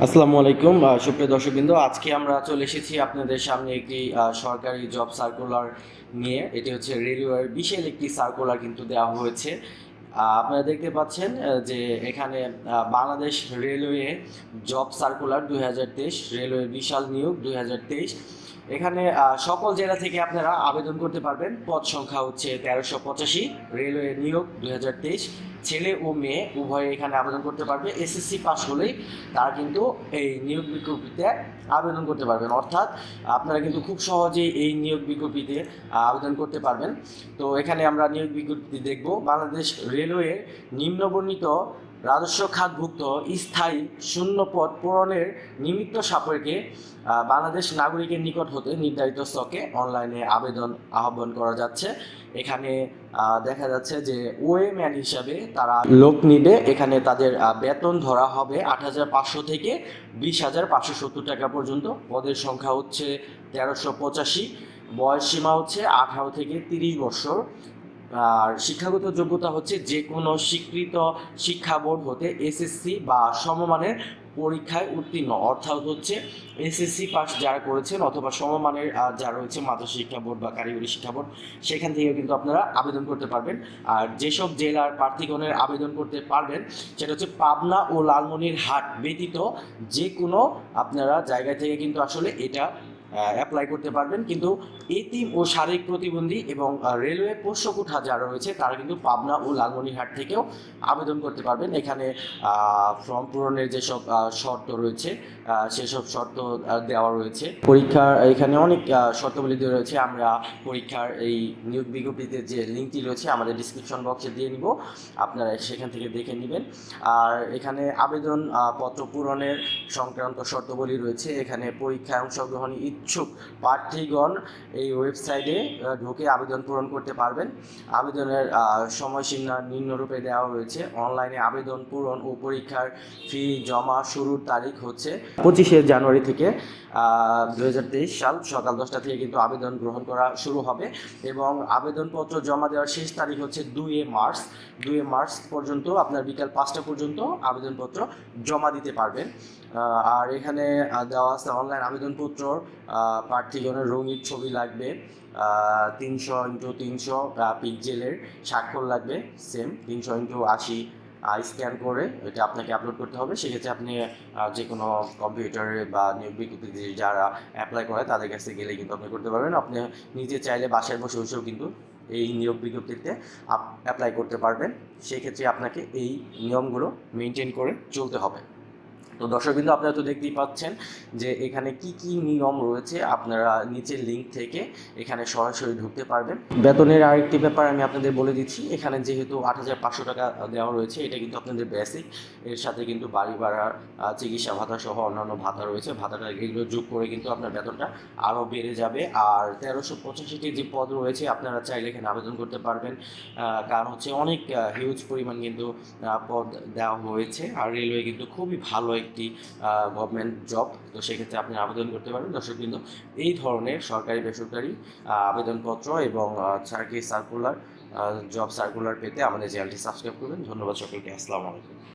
আসসালামু আলাইকুম সুপ্রিয় দর্শকবৃন্দ, আজকে আমরা চলে এসেছি আপনাদের সামনে একটি সরকারি জব সার্কুলার নিয়ে। এটি হচ্ছে রেলওয়ের বিশাল একটি সার্কুলার কিন্তু দেওয়া হয়েছে। আপনারা দেখতে পাচ্ছেন যে এখানে Bangladesh railway job circular 2023, railway বিশাল নিয়োগ 2023। এখানে সকল জেলা থেকে আপনারা আবেদন করতে পারবেন। পদ সংখ্যা হচ্ছে 1385। রেলওয়ে নিয়োগ 2023, ছেলে ও মেয়ে উভয়ে এখানে আবেদন করতে পারবে। এসএসসি পাস হলেই তারা কিন্তু এই নিয়োগ বিজ্ঞপ্তিতে আবেদন করতে পারবেন, অর্থাৎ আপনারা কিন্তু খুব সহজেই এই নিয়োগ বিজ্ঞপ্তিতে আবেদন করতে পারবেন। তো এখানে আমরা নিয়োগ বিজ্ঞপ্তি দেখব। বাংলাদেশ রেলওয়ে নিম্নবর্ণিত রাজস্ব খাতভুক্ত স্থায়ী শূন্য পদ পূরণের নিমিত্ত সাপেক্ষে বাংলাদেশ নাগরিকের নিকট হতে নির্ধারিত স্টকে অনলাইনে আবেদন আহ্বান করা যাচ্ছে। এখানে দেখা যাচ্ছে যে ওয়েম্যান হিসাবে তারা লোক নিবে। এখানে তাদের বেতন ধরা হবে 8,500 থেকে 20,570 টাকা পর্যন্ত। পদের সংখ্যা হচ্ছে 1385। বয়স সীমা হচ্ছে 18 থেকে 30 বছর। আর শিক্ষাগত যোগ্যতা হচ্ছে যে কোনো স্বীকৃত শিক্ষা বোর্ড হতে এসএসসি বা সমমানের পরীক্ষায় উত্তীর্ণ, অর্থাৎ হচ্ছে এসএসসি পাস যারা করেছেন অথবা সমমানের যারা রয়েছে মাদ্রাসা শিক্ষা বোর্ড বা কারিগরি শিক্ষা বোর্ড, সেখান থেকে কিন্তু আপনারা আবেদন করতে পারবেন। আর যেসব জেলার প্রার্থীগণের আবেদন করতে পারবেন সেটা হচ্ছে পাবনা ও লালমনিরহাট ব্যতীত যে কোনো আপনারা জায়গা থেকে কিন্তু আসলে এটা অ্যাপ্লাই করতে পারবেন। কিন্তু এতিম ও শারীরিক প্রতিবন্ধী এবং রেলওয়ে পোষ্যকুঠা যারা রয়েছে তারা কিন্তু পাবনা ও লালমনিরহাট থেকেও আবেদন করতে পারবেন। এখানে ফর্ম পূরণের যেসব শর্ত রয়েছে সেসব শর্ত দেওয়া রয়েছে। পরীক্ষার এখানে অনেক শর্তাবলী দেওয়া রয়েছে। আমরা পরীক্ষার এই নিয়োগ বিজ্ঞপ্তিতে যে লিঙ্কটি রয়েছে আমাদের ডিসক্রিপশন বক্সে দিয়ে নিব, আপনারা সেখান থেকে দেখে নেবেন। আর এখানে আবেদন পত্র পূরণের সংক্রান্ত শর্তাবলী রয়েছে। এখানে পরীক্ষায় অংশগ্রহণে ইচ্ছুক প্রার্থীগণ এই ওয়েবসাইটে ঢুকে আবেদন পূরণ করতে পারবেন। আবেদনের সময়সীমা নিম্নরূপে দেওয়া রয়েছে। অনলাইনে আবেদন পূরণ ও পরীক্ষার ফি জমা শুরুর তারিখ হচ্ছে 25শে জানুয়ারি থেকে 2023 সাল সকাল 10টা থেকে কিন্তু আবেদন গ্রহণ করা শুরু হবে এবং আবেদনপত্র জমা দেওয়ার শেষ তারিখ হচ্ছে 2 মার্চ। 2 মার্চ পর্যন্ত আপনার বিকাল 5টা পর্যন্ত আবেদনপত্র জমা দিতে পারবেন। আর এখানে দেওয়া আছে অনলাইন আবেদনপত্র প্রার্থীগণের রঙিন ছবি লাগবে, 300x300 পিক্সেলের স্বাক্ষর লাগবে, সেম 300x80 স্ক্যান করে এটা আপনাকে আপলোড করতে হবে। সেক্ষেত্রে আপনি যে কোনো কম্পিউটারে বা নিয়োগ বিজ্ঞপ্তিতে যারা অ্যাপ্লাই করে তাদের কাছে গেলে কিন্তু আপনি করতে পারবেন। আপনি নিজে চাইলে বাসায় বসে বসেও কিন্তু এই নিয়োগ বিজ্ঞপ্তিতে অ্যাপ্লাই করতে পারবেন। সেক্ষেত্রে আপনাকে এই নিয়মগুলো মেনটেন করে চলতে হবে। তো দর্শকবৃন্দ, আপনারা তো দেখতেই পাচ্ছেন যে এখানে কি কি নিয়ম রয়েছে। আপনারা নিচের লিঙ্ক থেকে এখানে সরাসরি ঢুকতে পারবেন। বেতনের আরেকটি ব্যাপার আমি আপনাদের বলে দিচ্ছি। এখানে যেহেতু 8,500 টাকা দেওয়া রয়েছে, এটা কিন্তু আপনাদের বেসিক। এর সাথে কিন্তু বাড়ি ভাড়া, চিকিৎসা ভাতা সহ অন্যান্য ভাতা রয়েছে। ভাতাটা এগুলো যোগ করে কিন্তু আপনার বেতনটা আরও বেড়ে যাবে। আর 1385টি যে পদ রয়েছে আপনারা চাইলে এখানে আবেদন করতে পারবেন, কারণ হচ্ছে অনেক হিউজ পরিমাণ কিন্তু পদ দেওয়া হয়েছে। আর রেলওয়ে কিন্তু খুবই ভালো একটি গভর্নমেন্ট জব। তো সেক্ষেত্রে আপনি আবেদন করতে পারেন। দর্শকবৃন্দ, এই ধরনের সরকারি বেসরকারি আবেদনপত্র এবং সরকারি সার্কুলার, জব সার্কুলার পেতে আমাদের চ্যানেলটি সাবস্ক্রাইব করবেন। ধন্যবাদ সকলকে। আসসালামু আলাইকুম।